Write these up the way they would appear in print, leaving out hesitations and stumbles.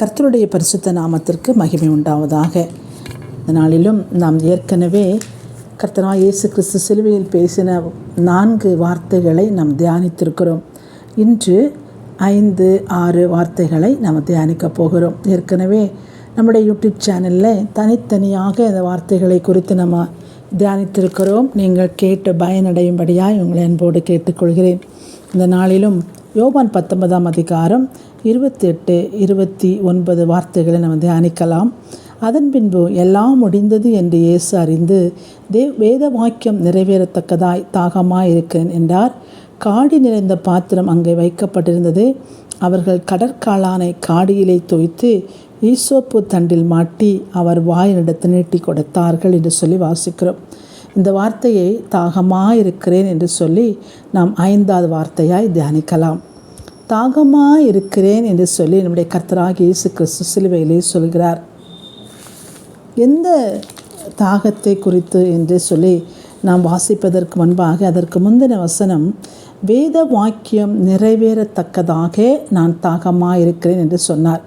கர்த்தருடைய பரிசுத்த நாமத்திற்கு மகிமை உண்டாவதாக. இந்த நாளிலும் நாம் ஏற்கனவே கர்த்தராகிய இயேசு கிறிஸ்து சிலுவையில் பேசின 4 வார்த்தைகளை நாம் தியானித்திருக்கிறோம். இன்று 5-6 வார்த்தைகளை நாம் தியானிக்க போகிறோம். ஏற்கனவே நம்முடைய யூடியூப் சேனலில் தனித்தனியாக இந்த வார்த்தைகளை குறித்து நம்ம தியானித்திருக்கிறோம். நீங்கள் கேட்டு பயனடையும்படியாக உங்களை அன்போடு கேட்டுக்கொள்கிறேன். இந்த நாளிலும் யோவான் 19ஆம் அதிகாரம் 28-29 வார்த்தைகளை நம்ம தியானிக்கலாம். அதன் பின்பு எல்லாம் முடிந்தது என்று இயேசு அறிந்து வேத வாக்கியம் நிறைவேறத்தக்கதாய் தாகமாயிருக்கிறேன் என்றார். காடி நிறைந்த பாத்திரம் அங்கே வைக்கப்பட்டிருந்தது. அவர்கள் கடற்காளானை காடியிலே தோய்த்து ஈசோப்பு தண்டில் மாட்டி அவர் வாயினிடத்து நீட்டி கொடுத்தார்கள் என்று சொல்லி வாசிக்கிறோம். இந்த வார்த்தையை தாகமாயிருக்கிறேன் என்று சொல்லி நாம் 5வது வார்த்தையாய் தியானிக்கலாம். தாகமாயிருக்கிறேன் என்று சொல்லி நம்முடைய கர்த்தராகிய இயேசு கிறிஸ்து சிலுவையிலே சொல்கிறார். எந்த தாகத்தை குறித்து என்று சொல்லி நாம் வாசிப்பதற்கு முன்பாக அதற்கு முந்தின வசனம், வேத வாக்கியம் நிறைவேறத்தக்கதாக நான் தாகமாயிருக்கிறேன் என்று சொன்னார்.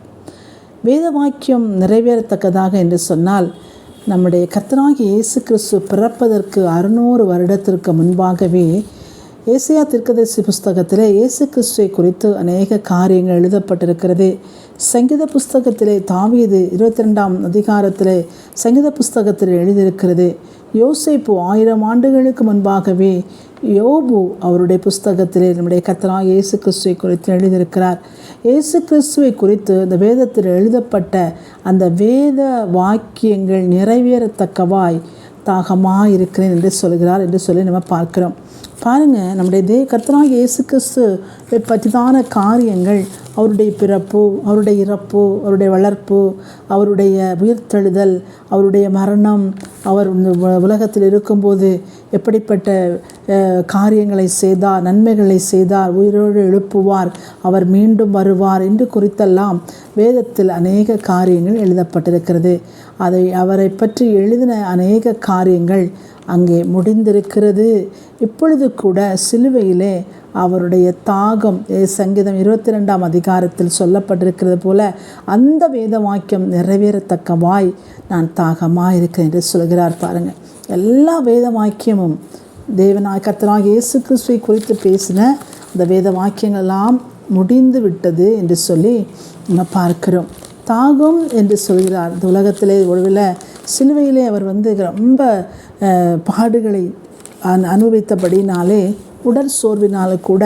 வேத வாக்கியம் நிறைவேறத்தக்கதாக என்று சொன்னால், நம்முடைய கர்த்தராகிய இயேசு கிறிஸ்து பிறப்பதற்கு 600 வருடத்திற்கு முன்பாகவே ஏசாயா தீர்க்கதரிசி புஸ்தகத்திலே இயேசு கிறிஸ்துவை குறித்து அநேக காரியங்கள் எழுதப்பட்டிருக்கிறது. சங்கீத புஸ்தகத்திலே தாவீது 22ஆம் அதிகாரத்திலே சங்கீத புஸ்தகத்தில் எழுதியிருக்கிறது. யோசேப்பு 1000 ஆண்டுகளுக்கு முன்பாகவே யோபு அவருடைய புஸ்தகத்திலே நம்முடைய கர்த்தராகிய இயேசு கிறிஸ்துவை குறித்து எழுதியிருக்கிறார். இயேசு கிறிஸ்துவை குறித்து இந்த வேதத்தில் எழுதப்பட்ட அந்த வேத வாக்கியங்கள் நிறைவேறத்தக்கவாய் தாகமாயிருக்கிறேன் என்று சொல்கிறார் என்று சொல்லி நம்ம பார்க்கிறோம். பாருங்கள், நம்முடைய கர்த்தராகிய இயேசு கிறிஸ்துவை பற்றிதான காரியங்கள், அவருடைய பிறப்பு, அவருடைய இறப்பு, அவருடைய வளர்ப்பு, அவருடைய உயிர்த்தெழுதல், அவருடைய மரணம், அவர் உலகத்தில் இருக்கும்போது எப்படிப்பட்ட காரியங்களை செய்தார், நன்மைகளை செய்தார், உயிரோடு எழுப்புவார், அவர் மீண்டும் வருவார் என்று குறித்தெல்லாம் வேதத்தில் அநேக காரியங்கள் எழுதப்பட்டிருக்கிறது. அவரை பற்றி எழுதின அநேக காரியங்கள் அங்கே முடிந்திருக்கிறது. இப்பொழுது கூட சிலுவையிலே அவருடைய தாகம் சங்கீதம் 22ஆம் அதிகாரத்தில் சொல்லப்பட்டிருக்கிறது போல அந்த வேத வாக்கியம் நிறைவேறத்தக்கவாய் நான் தாகமாயிருக்கிறேன் என்று சொல்கிறார். பாருங்கள், எல்லா வேத வாக்கியமும் கர்த்தராகிய இயேசு கிறிஸ்துவை குறித்து பேசின அந்த வேத வாக்கியங்களெல்லாம் முடிந்து விட்டது என்று சொல்லி நம்ம பார்க்கிறோம். தாகம் என்று சொல்கிறார். இந்த உலகத்திலே ஒருவேளை சிலுவையிலே அவர் ரொம்ப பாடுகளை அனுபவித்தபடினாலே உடல் சோர்வினாலும் கூட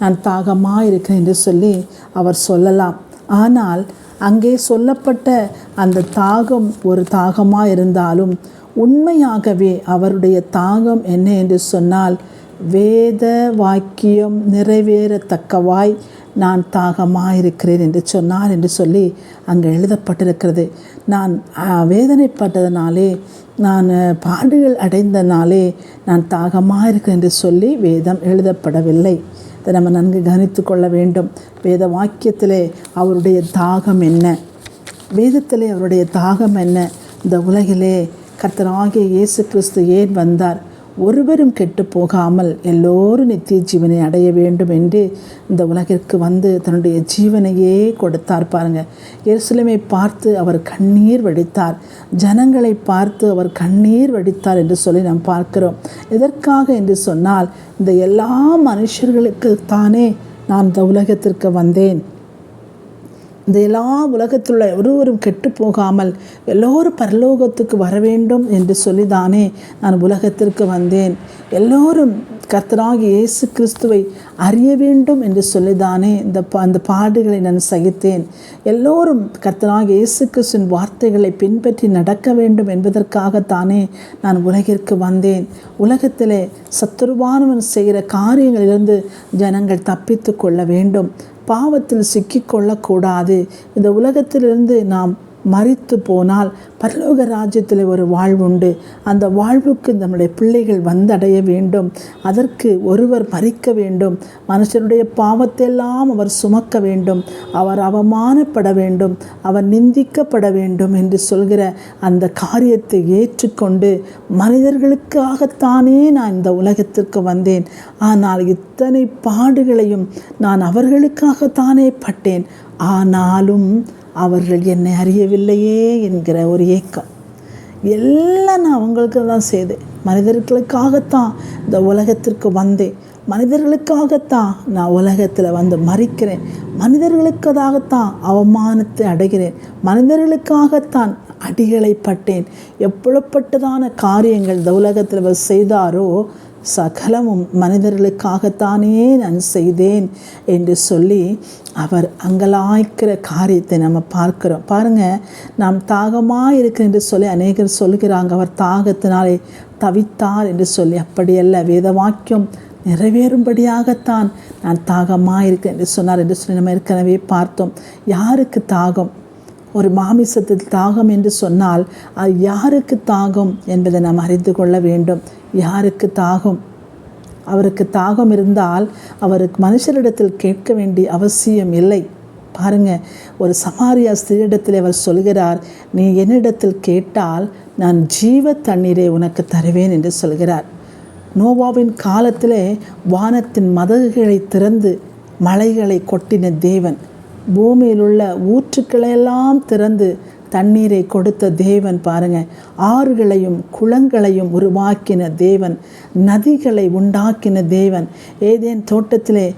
நான் தாகமாக இருக்கிறேன் என்று சொல்லி அவர் சொல்லலாம். ஆனால் அங்கே சொல்லப்பட்ட அந்த தாகம் ஒரு தாகமாக இருந்தாலும் உண்மையாகவே அவருடைய தாகம் என்ன என்று சொன்னால், வேத வாக்கியம் நிறைவேறத்தக்கவாய் நான் தாகமாயிருக்கிறேன் என்று சொன்னார் என்று சொல்லி அங்கே எழுதப்பட்டிருக்கிறது. நான் வேதனைப்பட்டதனாலே, நான் பாடுகள் அடைந்தனாலே நான் தாகமாயிருக்கிறேன் என்று சொல்லி வேதம் எழுதப்படவில்லை. இதை நம்ம நன்கு கவனித்து கொள்ள வேண்டும். வேத வாக்கியத்திலே அவருடைய தாகம் என்ன, வேதத்திலே அவருடைய தாகம் என்ன, இந்த உலகிலே கர்த்தராகிய இயேசு கிறிஸ்து ஏன் வந்தார், ஒருவரும் கெட்டு போகாமல் எல்லோரும் நித்திய ஜீவனை அடைய வேண்டும் என்று இந்த உலகிற்கு வந்து தன்னுடைய ஜீவனையே கொடுத்தார். பாருங்கள், எருசலேமை பார்த்து அவர் கண்ணீர் வடித்தார், ஜனங்களை பார்த்து அவர் கண்ணீர் வடித்தார் என்று சொல்லி நாம் பார்க்கிறோம். எதற்காக என்று சொன்னால், இந்த எல்லா மனுஷர்களுக்கு தானே நான் இந்த உலகத்திற்கு வந்தேன், இந்த எல்லா உலகத்தில் ஒருவரும் கெட்டு போகாமல் எல்லோரும் பரலோகத்துக்கு வர வேண்டும் என்று சொல்லிதானே நான் உலகத்திற்கு வந்தேன். எல்லோரும் கர்த்தராகிய இயேசு கிறிஸ்துவை அறிய வேண்டும் என்று சொல்லிதானே அந்த பாடுகளை நான் சகித்தேன். எல்லோரும் கர்த்தராகிய இயேசு கிறிஸ்துவின் வார்த்தைகளை பின்பற்றி நடக்க வேண்டும் என்பதற்காகத்தானே நான் உலகிற்கு வந்தேன். உலகத்திலே சத்துருவானவன் செய்கிற காரியங்களிலிருந்து ஜனங்கள் தப்பித்து கொள்ள வேண்டும், பாவத்தில் சிக்கிக்கொள்ளக்கூடாது. இந்த உலகத்திலிருந்து நாம் மரித்து போனால் பரலோக ராஜ்யத்தில் ஒரு வாழ்வுண்டு. அந்த வாழ்வுக்கு நம்முடைய பிள்ளைகள் வந்தடைய வேண்டும். அதற்கு ஒருவர் மரிக்க வேண்டும். மனுஷனுடைய பாவத்தையெல்லாம் அவர் சுமக்க வேண்டும். அவர் அவமானப்பட வேண்டும். அவர் நிந்திக்கப்பட வேண்டும் என்று சொல்கிற அந்த காரியத்தை ஏற்றுக்கொண்டு, மனிதர்களுக்காகத்தானே நான் இந்த உலகத்திற்கு வந்தேன், ஆனால் இத்தனை பாடுகளையும் நான் அவர்களுக்காகத்தானே பட்டேன், ஆனாலும் அவர்கள் என்னை அறியவில்லையே என்கிற ஒரு ஏக்கம். எல்லாம் நான் அவங்களுக்கு தான் செய்தேன். மனிதர்களுக்காகத்தான் இந்த உலகத்திற்கு வந்தேன். மனிதர்களுக்காகத்தான் நான் உலகத்தில் வந்து மறிக்கிறேன். மனிதர்களுக்காகத்தான் அவமானத்தை அடைகிறேன். மனிதர்களுக்காகத்தான் அடிகளை பட்டேன். எப்படிப்பட்டதான காரியங்கள் இந்த உலகத்தில் அவர் செய்தாரோ சகலமும் மனிதர்களுக்காகத்தானே நான் செய்தேன் என்று சொல்லி அவர் அங்கலாய்க்கிற காரியத்தை நம்ம பார்க்கிறோம். பாருங்கள், நாம் தாகமாக இருக்கிற என்று சொல்லி அநேகர் சொல்கிறாங்க. அவர் தாகத்தினாலே தவித்தார் என்று சொல்லி. அப்படியல்ல, வேத வாக்கியம் நிறைவேறும்படியாகத்தான் நான் தாகமாக இருக்கிறேன் என்று சொன்னார் என்று சொல்லி நம்ம ஏற்கனவே பார்த்தோம். யாருக்கு தாகம்? ஒரு மாமிசத்தில் தாகம் என்று சொன்னால் அது யாருக்கு தாகம் என்பதை நாம் அறிந்து கொள்ள வேண்டும். யாருக்கு தாகம்? அவருக்கு தாகம் இருந்தால் அவருக்கு மனுஷரிடத்தில் கேட்க வேண்டிய அவசியம் இல்லை. பாருங்கள், ஒரு சமாரியா ஸ்திரீயிடத்தில் அவர் சொல்கிறார், நீ என்னிடத்தில் கேட்டால் நான் ஜீவ தண்ணீரை உனக்கு தருவேன் என்று சொல்கிறார். நோவாவின் காலத்திலே வானத்தின் மதகுகளை திறந்து மலைகளை கொட்டின தேவன், பூமியில் உள்ள ஊற்றுக்களையெல்லாம் திறந்து தண்ணீரை கொடுத்த தேவன். பாருங்கள், ஆறுகளையும் குளங்களையும் உருவாக்கின தேவன், நதிகளை உண்டாக்கின தேவன். ஏதேன் தோட்டத்திலே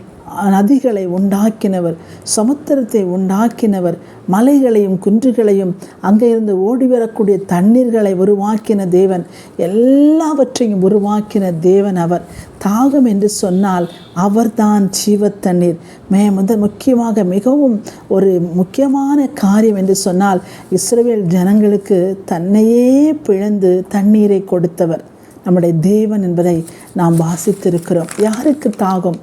நதிகளை உண்டாக்கினவர், சமுத்திரத்தை உண்டாக்கினவர், மலைகளையும் குன்றுகளையும் அங்கே இருந்து ஓடி வரக்கூடிய தண்ணீர்களை உருவாக்கின தேவன், எல்லாவற்றையும் உருவாக்கின தேவன் அவர். தாகம் என்று சொன்னால் அவர்தான் ஜீவ தண்ணீர். முக்கியமாக மிகவும் ஒரு முக்கியமான காரியம் என்று சொன்னால் இஸ்ரவேல் ஜனங்களுக்கு தன்னையே பிளந்து தண்ணீரை கொடுத்தவர் நம்முடைய தேவன் என்பதை நாம் வாசித்திருக்கிறோம். யாருக்கு தாகம்?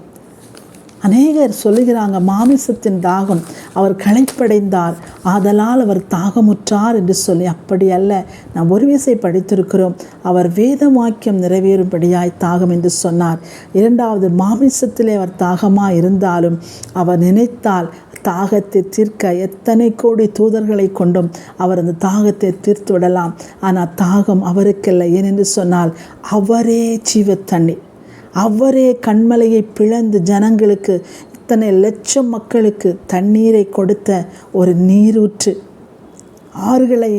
அநேகர் சொல்லுகிறாங்க, மாமிசத்தின் தாகம், அவர் களைப்படைந்தார், ஆதலால் அவர் தாகமுற்றார் என்று சொல்லி. அப்படி அல்ல. நாம் ஒரு விசை படித்திருக்கிறோம், அவர் வேத வாக்கியம் நிறைவேறும்படியாய் தாகம் என்று சொன்னார். இரண்டாவது, மாமிசத்திலே அவர் தாகமாக இருந்தாலும் அவர் நினைத்தால் தாகத்தை தீர்க்க எத்தனை கோடி தூதர்களை கொண்டும் அவர் அந்த தாகத்தை தீர்த்து விடலாம். ஆனால் தாகம் அவருக்கல்ல. ஏனென்று சொன்னால் அவரே ஜீவ தண்ணீர். அவரே கண்மலையை பிளந்து ஜனங்களுக்கு, இத்தனை லட்சம் மக்களுக்கு தண்ணீரை கொடுத்த ஒரு நீரூற்று. ஆறுகளை,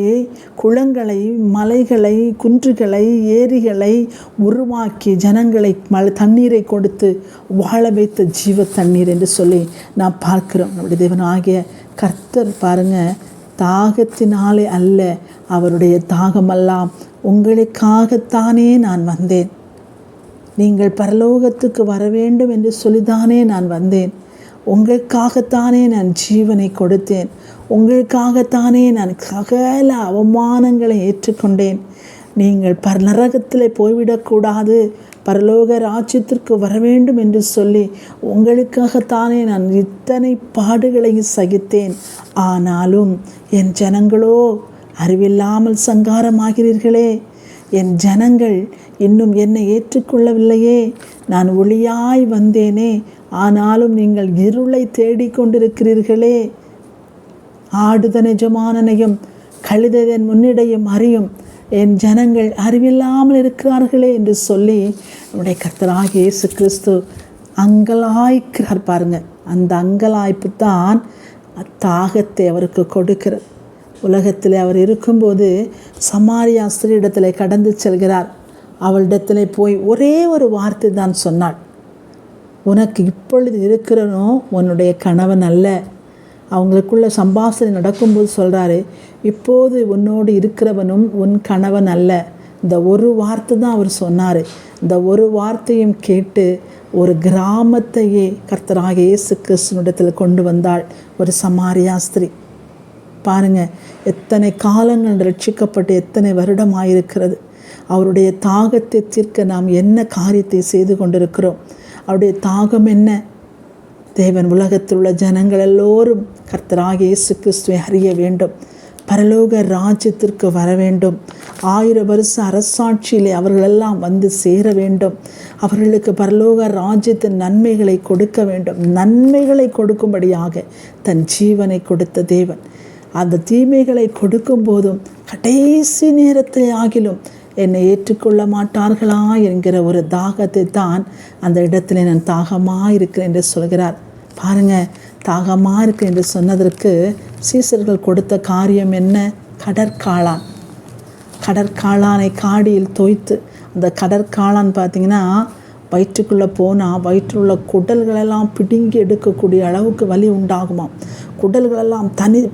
குளங்களை, மலைகளை, குன்றுகளை, ஏரிகளை உருவாக்கி ஜனங்களை தண்ணீரை கொடுத்து வாழ வைத்த ஜீவ தண்ணீர் என்று சொல்லி நாம் பார்க்கிறோம். நம்முடைய தேவன் ஆகிய கர்த்தர் பாருங்கள், தாகத்தினாலே அல்ல, அவருடைய தாகமெல்லாம் உங்களுக்காகத்தானே நான் வந்தேன், நீங்கள் பரலோகத்துக்கு வர வேண்டும் என்று சொல்லித்தானே நான் வந்தேன், உங்களுக்காகத்தானே நான் ஜீவனை கொடுத்தேன், உங்களுக்காகத்தானே நான் சகல அவமானங்களை ஏற்றுக்கொண்டேன். நீங்கள் நரகத்தில் போய்விடக்கூடாது, பரலோக ராஜ்யத்திற்கு வர வேண்டும் என்று சொல்லி உங்களுக்காகத்தானே நான் இத்தனை பாடுகளையும் சகித்தேன். ஆனாலும் என் ஜனங்களோ அறிவில்லாமல் சங்காரமாகிறீர்களே, என் ஜனங்கள் இன்னும் என்னை ஏற்றுக்கொள்ளவில்லையே, நான் ஒளியாய் வந்தேனே, ஆனாலும் நீங்கள் இருளை தேடிக்கொண்டிருக்கிறீர்களே. ஆடுதன் எஜமானனையும் கழுதைதன் முன்னிடையும் அறியும் என் ஜனங்கள் அறிவில்லாமல் இருக்கிறார்களே என்று சொல்லி நம்முடைய கர்த்தராகிய இயேசு கிறிஸ்து அங்கலாய்க்கிறார். பாருங்கள், அந்த அங்கலாய்ப்பு தான் தாகத்தை அவருக்கு கொடுக்கிறது. உலகத்தில் அவர் இருக்கும்போது சமாரியா ஸ்திரீயிடத்தில் கடந்து செல்கிறார். அவளிடத்தில் போய் ஒரே ஒரு வார்த்தை தான் சொன்னாள், உனக்கு இப்பொழுது இருக்கிறனோ உன்னுடைய கணவன் அல்ல. அவங்களுக்குள்ள சம்பாஷணை நடக்கும்போது சொல்கிறாரு, இப்போது உன்னோடு இருக்கிறவனும் உன் கணவன் அல்ல. இந்த ஒரு வார்த்தை தான் அவர் சொன்னார். இந்த ஒரு வார்த்தையும் கேட்டு ஒரு கிராமத்தையே கர்த்தராகிய இயேசு கிறிஸ்துவினிடத்தில் கொண்டு வந்தாள் ஒரு சமாரியா ஸ்திரீ. பாருங்கள், எத்தனை காலங்கள் ரட்சிக்கப்பட்டு எத்தனை வருடம் ஆயிருக்கிறது. அவருடைய தாகத்தை தீர்க்க நாம் என்ன காரியத்தை செய்து கொண்டிருக்கிறோம்? அவருடைய தாகம் என்ன? தேவன் உலகத்தில் உள்ள ஜனங்கள் எல்லோரும் கர்த்தராகிய இயேசு கிறிஸ்துவை அறிய வேண்டும், பரலோக ராஜ்யத்திற்கு வர வேண்டும், 1000 வருஷ அரசாட்சியிலே அவர்களெல்லாம் வந்து சேர வேண்டும், அவர்களுக்கு பரலோக ராஜ்யத்தின் நன்மைகளை கொடுக்க வேண்டும். நன்மைகளை கொடுக்கும்படியாக தன் ஜீவனை கொடுத்த தேவன் அந்த தீமைகளை கொடுக்கும் போதும் கடைசி நேரத்தை ஆகிலும் என்னை ஏற்றுக்கொள்ள மாட்டார்களா என்கிற ஒரு தாகத்தை தான் அந்த இடத்துல நான் தாகமாக இருக்கிறேன் என்று சொல்கிறார். பாருங்கள், தாகமாக இருக்கு என்று சொன்னதற்கு சீசர்கள் கொடுத்த காரியம் என்ன? கடற்காளான். கடற்காளானை காடியில் தோய்த்து, அந்த கடற்காளான் பார்த்திங்கன்னா வயிற்றுக்குள்ளே போனால் வயிற்றில் உள்ள குடல்களெல்லாம் பிடுங்கி எடுக்கக்கூடிய அளவுக்கு வலி உண்டாகுமாம். குடல்களெல்லாம்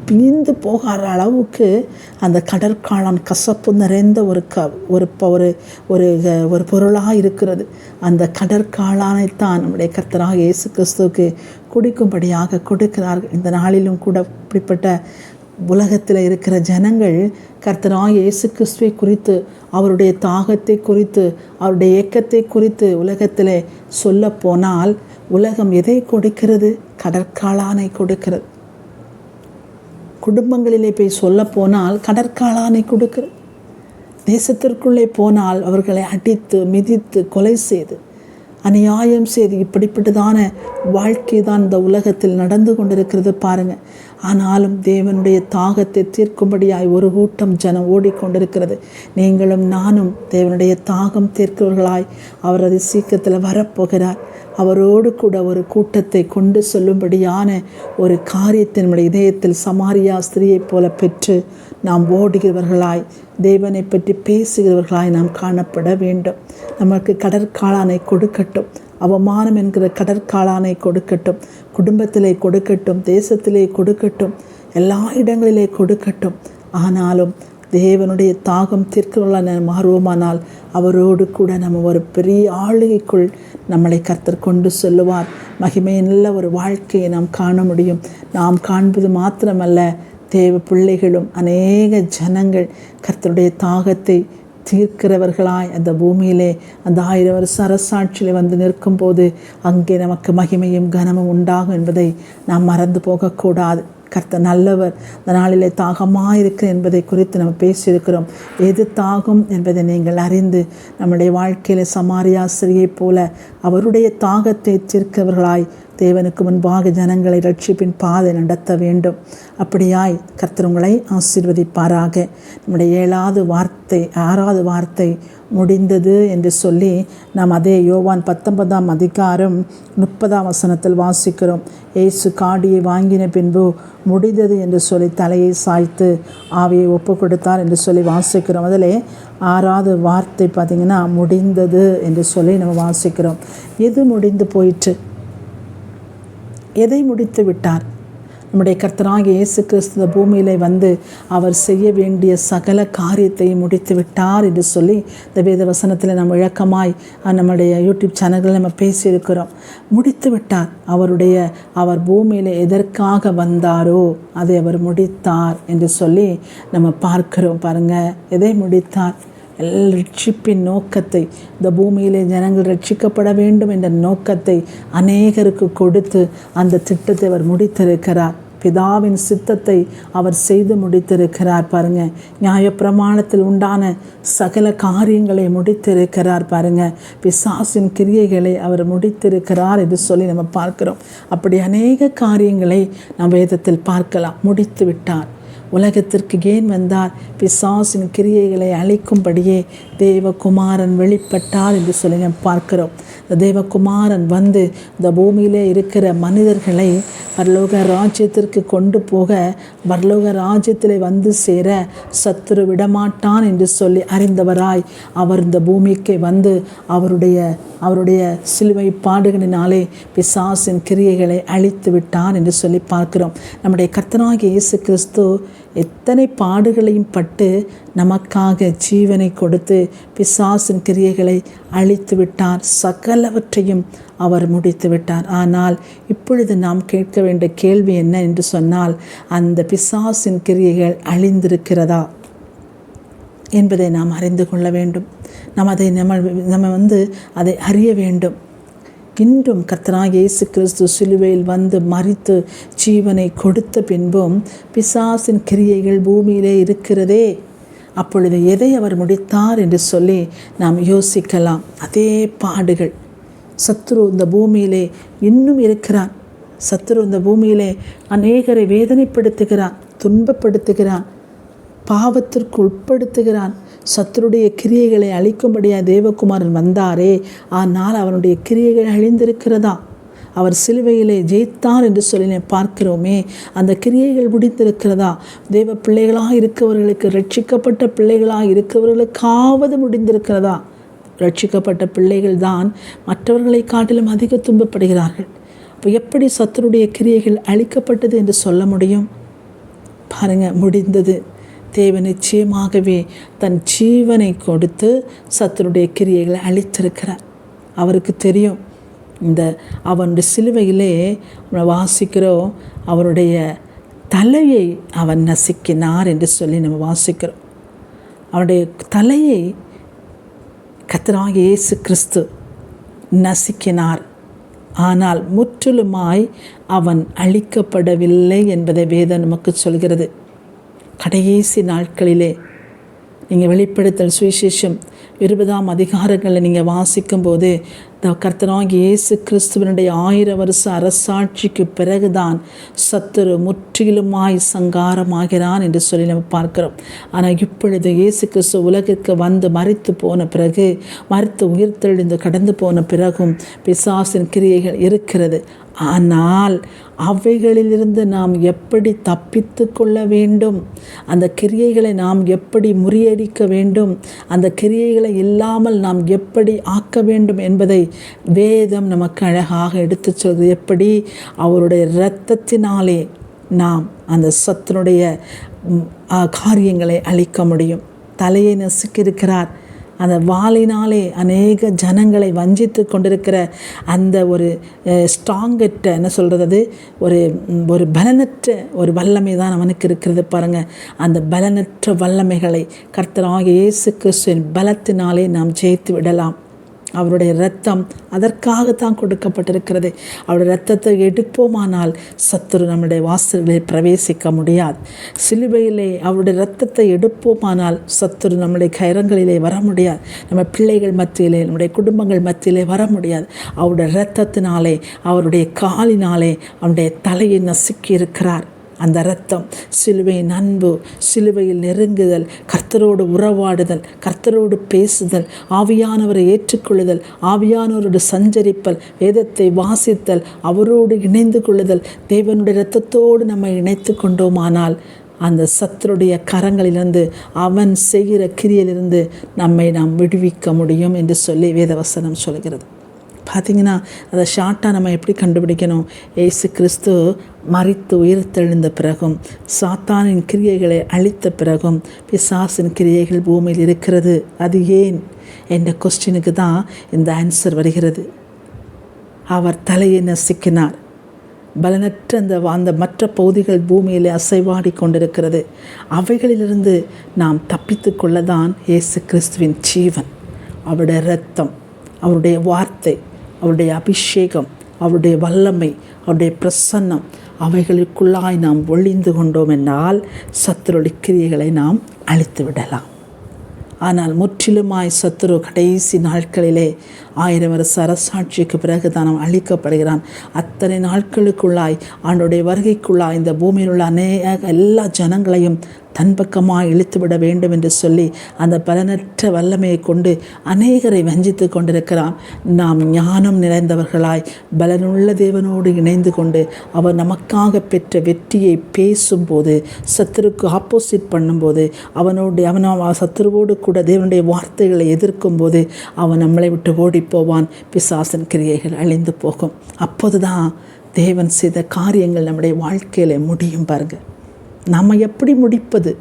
பிரிந்து போகிற அளவுக்கு அந்த கடற்காளான் கசப்பு நிறைந்த ஒரு பொருளாக இருக்கிறது. அந்த கடற்காளானைத்தான் நம்முடைய கர்த்தராகிய இயேசு கிறிஸ்துவுக்கு குடிக்கும்படியாக கொடுக்கிறார்கள். இந்த நாளிலும் கூட இப்படிப்பட்ட உலகத்தில் இருக்கிற ஜனங்கள் கர்த்தராகிய இயேசு கிறிஸ்துவை குறித்து, அவருடைய தாகத்தை குறித்து, அவருடைய ஏக்கத்தை குறித்து உலகத்தில் சொல்ல போனால் உலகம் எதை கொடுக்கிறது? கடற்காளானை கொடுக்கிறது. குடும்பங்களிலே போய் சொல்ல போனால் கடற்காளானை கொடுக்கிறது. தேசத்திற்குள்ளே போனால் அவர்களை அடித்து மிதித்து கொலை செய்து அநியாயம் செய்து இப்படிப்பட்டதான வாழ்க்கை தான் இந்த உலகத்தில் நடந்து கொண்டிருக்கிறது பாருங்கள். ஆனாலும் தேவனுடைய தாகத்தை தீர்க்கும்படியாய் ஒரு கூட்டம் ஜனம் ஓடிக்கொண்டிருக்கிறது. நீங்களும் நானும் தேவனுடைய தாகம் தீர்க்கிறவர்களாய் அவரது சீக்கிரத்தில் வரப்போகிறார். அவரோடு கூட ஒரு கூட்டத்தை கொண்டு செல்லும்படியான ஒரு காரியத்தை நம்முடைய இதயத்தில் சமாரியா ஸ்திரியைப் போல பெற்று நாம் ஓடுகிறவர்களாய், தேவனை பற்றி பேசுகிறவர்களாய் நாம் காணப்பட வேண்டும். நமக்கு கடற்காளானை கொடுக்கட்டும், அவமானம் என்கிற கடற்காளானை கொடுக்கட்டும், குடும்பத்திலே கொடுக்கட்டும், தேசத்திலே கொடுக்கட்டும், எல்லா இடங்களிலே கொடுக்கட்டும். ஆனாலும் தேவனுடைய தாகம் தீர்க்கிறவர்களாக மாறுவோமானால் அவரோடு கூட நம்ம ஒரு பெரிய ஆளுகைக்குள் நம்மளை கர்த்தர் கொண்டு செல்லுவார். மகிமையுள்ள ஒரு வாழ்க்கையை நாம் காண முடியும். நாம் காண்பது மாத்திரமல்ல, தேவ பிள்ளைகளும் அநேக ஜனங்கள் கர்த்தருடைய தாகத்தை தீர்க்கிறவர்களாய் அந்த பூமியிலே அந்த 1000 வருஷ அரசாட்சியில் வந்து நிற்கும்போது அங்கே நமக்கு மகிமையும் கனமும் உண்டாகும் என்பதை நாம் மறந்து போகக்கூடாது. கர்த்தர் நல்லவர். இந்த நாளிலே தாகமாக இருக்கு என்பதை குறித்து நம்ம பேசியிருக்கிறோம். எது தாகம் என்பதை நீங்கள் அறிந்து நம்முடைய வாழ்க்கையில் சமாரியாசிரியைப் போல அவருடைய தாகத்தை தீர்க்கிறவர்களாய் தேவனுக்கு முன்பாக ஜனங்களை ரட்சிப்பின் பாதை நடத்த வேண்டும். அப்படியாய் கர்த்தர் உங்களை ஆசீர்வதிப்பாராக. நம்முடைய 6வது வார்த்தை முடிந்தது என்று சொல்லி நாம் அதே யோவான் 19ஆம் அதிகாரம் 30ஆம் வசனத்தில் வாசிக்கிறோம். இயேசு காடியை வாங்கின பின்பு முடிந்தது என்று சொல்லி தலையை சாய்த்து ஆவியை ஒப்பு கொடுத்தார் என்று சொல்லி வாசிக்கிறோம். அதில் 6வது வார்த்தை பார்த்திங்கன்னா முடிந்தது என்று சொல்லி நம்ம வாசிக்கிறோம். எது முடிந்து போயிற்று? எதை முடித்து விட்டார்? நம்முடைய கர்த்தராகிய இயேசு கிறிஸ்து பூமியிலே வந்து அவர் செய்ய வேண்டிய சகல காரியத்தை முடித்து விட்டார் என்று சொல்லி இந்த வேத வசனத்தில் நம்ம விளக்கமாய் நம்முடைய யூடியூப் சேனல்களில் நம்ம பேசியிருக்கிறோம். முடித்து விட்டார். அவர் பூமியில் எதற்காக வந்தாரோ அதை அவர் முடித்தார் என்று சொல்லி நம்ம பார்க்கிறோம். பாருங்கள், எதை முடித்தார்? ரட்சிப்பின் நோக்கத்தை, இந்த பூமியிலே ஜனங்கள் ரட்சிக்கப்பட வேண்டும் என்ற நோக்கத்தை அநேகருக்கு கொடுத்து அந்த திட்டத்தை அவர் முடித்திருக்கிறார். பிதாவின் சித்தத்தை அவர் செய்து முடித்திருக்கிறார். பாருங்க, நியாயப்பிரமாணத்தில் உண்டான சகல காரியங்களை முடித்திருக்கிறார். பாருங்க, பிசாசின் கிரியைகளை அவர் முடித்திருக்கிறார் என்று சொல்லி நம்ம பார்க்கிறோம். அப்படி அநேக காரியங்களை நாம் வேதத்தில் பார்க்கலாம். முடித்து விட்டார். உலகத்திற்கு ஏன் வந்தார்? பிசாசின் கிரியைகளை அழிக்கும்படியே தேவகுமாரன் வெளிப்பட்டார் என்று சொல்லி நாம் பார்க்கிறோம். இந்த தேவகுமாரன் வந்து இந்த பூமியிலே இருக்கிற மனிதர்களை பரலோக ராஜ்யத்திற்கு கொண்டு போக, பரலோக ராஜ்யத்தில் வந்து சேர சத்துரு விடமாட்டான் என்று சொல்லி அறிந்தவராய் அவர் இந்த பூமிக்கு வந்து அவருடைய சிலுவை பாடுகளினாலே பிசாசின் கிரியைகளை அழித்து விட்டார் என்று சொல்லி பார்க்கிறோம். நம்முடைய கர்த்தராகிய இயேசு கிறிஸ்து எத்தனை பாடுகளையும் பட்டு நமக்காக ஜீவனை கொடுத்து பிசாசின் கிரியைகளை அழித்து விட்டார். சகலவற்றையும் அவர் முடித்து விட்டார். ஆனால் இப்பொழுது நாம் கேட்க வேண்டிய கேள்வி என்ன என்று சொன்னால், அந்த பிசாசின் கிரியைகள் அழிந்திருக்கிறதா என்பதை நாம் அறிந்து கொள்ள வேண்டும். நம்ம அதை அறிய வேண்டும். இன்றும் கர்த்தராகிய இயேசு கிறிஸ்து சிலுவையில் வந்து மரித்து ஜீவனை கொடுத்த பின்பும் பிசாசின் கிரியைகள் பூமியிலே இருக்கிறதே. அப்பொழுது எதை அவர் முடித்தார் என்று சொல்லி நாம் யோசிக்கலாம். அதே பாடுகள். சத்துரு இந்த பூமியிலே இன்னும் இருக்கிறான். சத்துரு இந்த பூமியிலே அநேகரை வேதனைப்படுத்துகிறான், துன்பப்படுத்துகிறான், பாவத்திற்கு உட்படுத்துகிறான். சத்துருடைய கிரியைகளை அழிக்கும்படியாக தேவகுமாரன் வந்தாரே, ஆனால் அவனுடைய கிரியைகள் அழிந்திருக்கிறதா? அவர் சிலுவையிலே ஜெயித்தார் என்று சொல்லி பார்க்கிறோமே. அந்த கிரியைகள் முடிந்திருக்கிறதா? தேவ பிள்ளைகளாக இருக்கவர்களுக்கு, ரட்சிக்கப்பட்ட பிள்ளைகளாக இருக்கவர்களுக்காவது முடிந்திருக்கிறதா? ரட்சிக்கப்பட்ட பிள்ளைகள் தான் மற்றவர்களை காட்டிலும் அதிக துன்பப்படுகிறார்கள். அப்போ எப்படி சத்துருடைய கிரியைகள் அழிக்கப்பட்டது என்று சொல்ல முடியும்? பாருங்கள், முடிந்தது. தேவன் நிச்சயமாகவே தன் ஜீவனை கொடுத்து சத்துருடைய கிரியைகளை அழித்திருக்கிறார். அவருக்கு தெரியும். அவனுடைய சிலுவையிலே வாசிக்கிறோம், அவருடைய தலையை அவன் நசுக்கினார் என்று சொல்லி நம்ம வாசிக்கிறோம். அவனுடைய தலையை கர்த்தராகிய இயேசு கிறிஸ்து நசுக்கினார். ஆனால் முற்றிலுமாய் அவன் அழிக்கப்படவில்லை என்பதை வேதம் நமக்கு சொல்கிறது. கடைசி நாட்களிலே நீங்கள் வெளிப்படுத்தல் சுவிசேஷம் 20ஆம் அதிகாரங்களில் நீங்கள் வாசிக்கும்போது கர்த்தராகிய இயேசு கிறிஸ்துவனுடைய 1000 வருஷ அரசாட்சிக்கு பிறகுதான் சத்துரு முற்றிலுமாய் சங்காரமாகிறான் என்று சொல்லி நம்ம பார்க்கிறோம். ஆனால் இப்பொழுது இயேசு கிறிஸ்து உலகிற்கு வந்து மரித்து போன பிறகு, மரித்து உயிர்த்தெழுந்து கடந்து போன பிறகும் பிசாசின் கிரியைகள் இருக்கிறது. ஆனால் அவைகளிலிருந்து நாம் எப்படி தப்பித்து கொள்ள வேண்டும், அந்த கிரியைகளை நாம் எப்படி முறியடிக்க வேண்டும், அந்த கிரியைகளை இல்லாமல் நாம் எப்படி ஆக்க வேண்டும் என்பதை வேதம் நமக்கு அழகாக எடுத்து சொல்கிறது. எப்படி அவருடைய இரத்தத்தினாலே நாம் அந்த சத்துனுடைய காரியங்களை அழிக்க முடியும். தலையை நசுக்கியிருக்கிறார். அந்த வாளினாலே அநேக ஜனங்களை வஞ்சித்து கொண்டிருக்கிற அந்த ஒரு ஸ்ட்ராங்கற்ற, என்ன சொல்கிறது, ஒரு பலனற்ற ஒரு வல்லமை தான் அவனுக்கு இருக்கிறது. பாருங்கள், அந்த பலனற்ற வல்லமைகளை கர்த்தராகிய இயேசு கிறிஸ்துவின் பலத்தினாலே நாம் ஜெயித்து விடலாம். அவருடைய இரத்தம் அதற்காகத்தான் கொடுக்கப்பட்டிருக்கிறது. அவருடைய இரத்தத்தை எடுப்போமானால் சத்துரு நம்முடைய வாசல்களில் பிரவேசிக்க முடியாது. சிலுவையிலே அவருடைய இரத்தத்தை எடுப்போமானால் சத்துரு நம்முடைய கரங்களிலே வர முடியாது. நம்ம பிள்ளைகள் மத்தியிலே, நம்முடைய குடும்பங்கள் மத்தியிலே வர முடியாது. அவருடைய இரத்தத்தினாலே, அவருடைய காலினாலே அவருடைய தலையை நசுக்கி இருக்கிறார். அந்த இரத்தம், சிலுவையின் அன்பு, சிலுவையில் நெருங்குதல், கர்த்தரோடு உறவாடுதல், கர்த்தரோடு பேசுதல், ஆவியானவரை ஏற்றுக்கொள்ளுதல், ஆவியானவரோடு சஞ்சரிப்பல், வேதத்தை வாசித்தல், அவரோடு இணைந்து கொள்ளுதல், தேவனுடைய இரத்தத்தோடு நம்மை இணைத்து கொண்டோமானால் அந்த சத்துருடைய கரங்களிலிருந்து, அவன் செய்கிற கிரியிலிருந்து நம்மை நாம் விடுவிக்க முடியும் என்று சொல்லி வேதவசனம் சொல்கிறது. பார்த்திங்கன்னா அதை ஷார்ட்டாக நம்ம எப்படி கண்டுபிடிக்கணும்? இயேசு கிறிஸ்து மரித்து உயிர்த்தெழுந்த பிறகும், சாத்தானின் கிரியைகளை அழித்த பிறகும் பிசாசின் கிரியைகள் பூமியில் இருக்கிறது. அது ஏன் என்ற கொஸ்டினுக்கு தான் இந்த ஆன்சர் வருகிறது. அவர் தலையை நசுக்கினார். பலனற்ற அந்த மற்ற பகுதிகள் பூமியில் அசைவாடி கொண்டிருக்கிறது. அவைகளிலிருந்து நாம் தப்பித்து கொள்ளதான் இயேசு கிறிஸ்துவின் ஜீவன், அவருடைய இரத்தம், அவருடைய வார்த்தை, அவருடைய அபிஷேகம், அவருடைய வல்லமை, அவருடைய பிரசன்னம், அவைகளுக்குள்ளாய் நாம் ஒளிந்து கொண்டோம் என்றால் சத்துருடைய கிரியைகளை நாம் அழித்து விடலாம். ஆனால் முற்றிலுமாய் சத்துரு கடைசி நாட்களிலே 1000 வருஷ அரசாட்சிக்கு பிறகு தான் அவன் அழிக்கப்படுகிறான். அத்தனை நாட்களுக்குள்ளாய், ஆண்டோடைய வருகைக்குள்ளாய் இந்த பூமியில் உள்ள எல்லா ஜனங்களையும் தன் பக்கமாக இழுத்துவிட வேண்டும் என்று சொல்லி அந்த பலனற்ற வல்லமையை கொண்டு அநேகரை வஞ்சித்து கொண்டிருக்கிறான். நாம் ஞானம் நிறைந்தவர்களாய் பலனுள்ள தேவனோடு இணைந்து கொண்டு அவர் நமக்காக பெற்ற வெற்றியை பேசும்போது, சத்துருக்கு ஆப்போசிட் பண்ணும்போது, அவன் சத்துருவோடு கூட தேவனுடைய வார்த்தைகளை எதிர்க்கும் போது அவன் நம்மளை விட்டு ஓடி போவான். பிசாசின் கிரியைகள் அழிந்து போகும். அப்போதுதான் தேவன் செய்த காரியங்கள் நம்முடைய வாழ்க்கையில் முடியும். பாருங்கள், நாம் எப்படி முடிப்பது?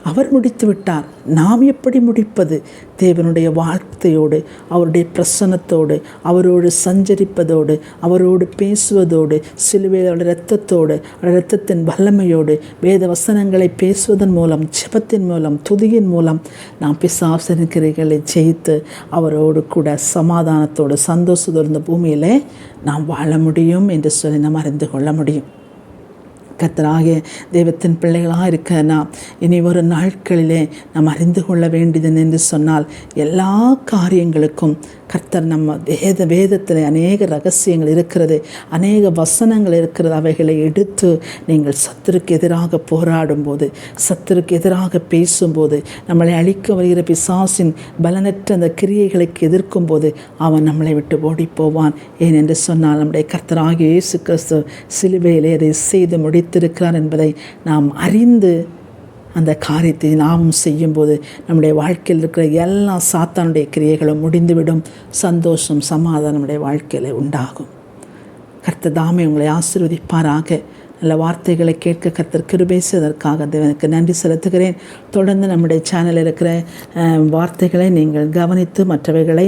அவர் முடித்து விட்டார். நாம் எப்படி முடிப்பது? தேவனுடைய வார்த்தையோடு, அவருடைய பிரசன்னத்தோடு, அவரோடு சஞ்சரிப்பதோடு, அவரோடு பேசுவதோடு, சிலுவையோட இரத்தத்தோடு, இரத்தத்தின் வல்லமையோடு, வேத வசனங்களை பேசுவதன் மூலம், ஜெபத்தின் மூலம், துதியின் மூலம் நாம் பிசாசின் கிரியைகளை ஜெயித்து அவரோடு கூட சமாதானத்தோடு, சந்தோஷத்தோடு இந்த பூமியிலே நாம் வாழ முடியும் என்று சொல்லி நாம் அறிந்து கொள்ள முடியும். கர்த்தராகிய தெய்வத்தின் பிள்ளைகளாக இருக்க நாம் இனி ஒரு நாட்களிலே நாம் அறிந்து கொள்ள வேண்டியது என்று சொன்னால், எல்லா காரியங்களுக்கும் கர்த்தர் நம்ம வேதத்தில் அநேக ரகசியங்கள் இருக்கிறது, அநேக வசனங்கள் இருக்கிறது. அவைகளை எடுத்து நீங்கள் சத்துருக்கு எதிராக போராடும்போது, சத்துருக்கு எதிராக பேசும்போது, நம்மளை அழிக்க வருகிற பிசாசின் பலனற்ற அந்த கிரியைகளுக்கு எதிர்க்கும் போது அவன் நம்மளை விட்டு ஓடி போவான். ஏனென்று சொன்னால் நம்முடைய கர்த்தராகிய இயேசு கிறிஸ்து சிலுவையிலே அதை செய்து முடித்திருக்கிறார் என்பதை நாம் அறிந்து அந்த காரியத்தை நாமும் செய்யும்போது நம்முடைய வாழ்க்கையில் இருக்கிற எல்லா சாத்தானுடைய கிரியைகளும் முடிந்துவிடும். சந்தோஷம், சமாதானம் நம்முடைய வாழ்க்கையில் உண்டாகும். கர்த்தர் தாமே உங்களை ஆசீர்வதிப்பாராக. நல்ல வார்த்தைகளை கேட்க கர்த்தர் கிருபை செய்ததற்காக தேவனுக்கு நன்றி செலுத்துகிறேன். தொடர்ந்து நம்முடைய சேனலில் இருக்கிற வார்த்தைகளை நீங்கள் கவனித்து மற்றவைகளை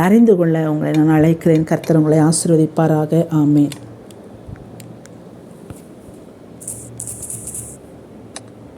அறிந்து கொள்ள உங்களை நான் அழைக்கிறேன். கர்த்தர் உங்களை ஆசீர்வதிப்பாராக. ஆமென்.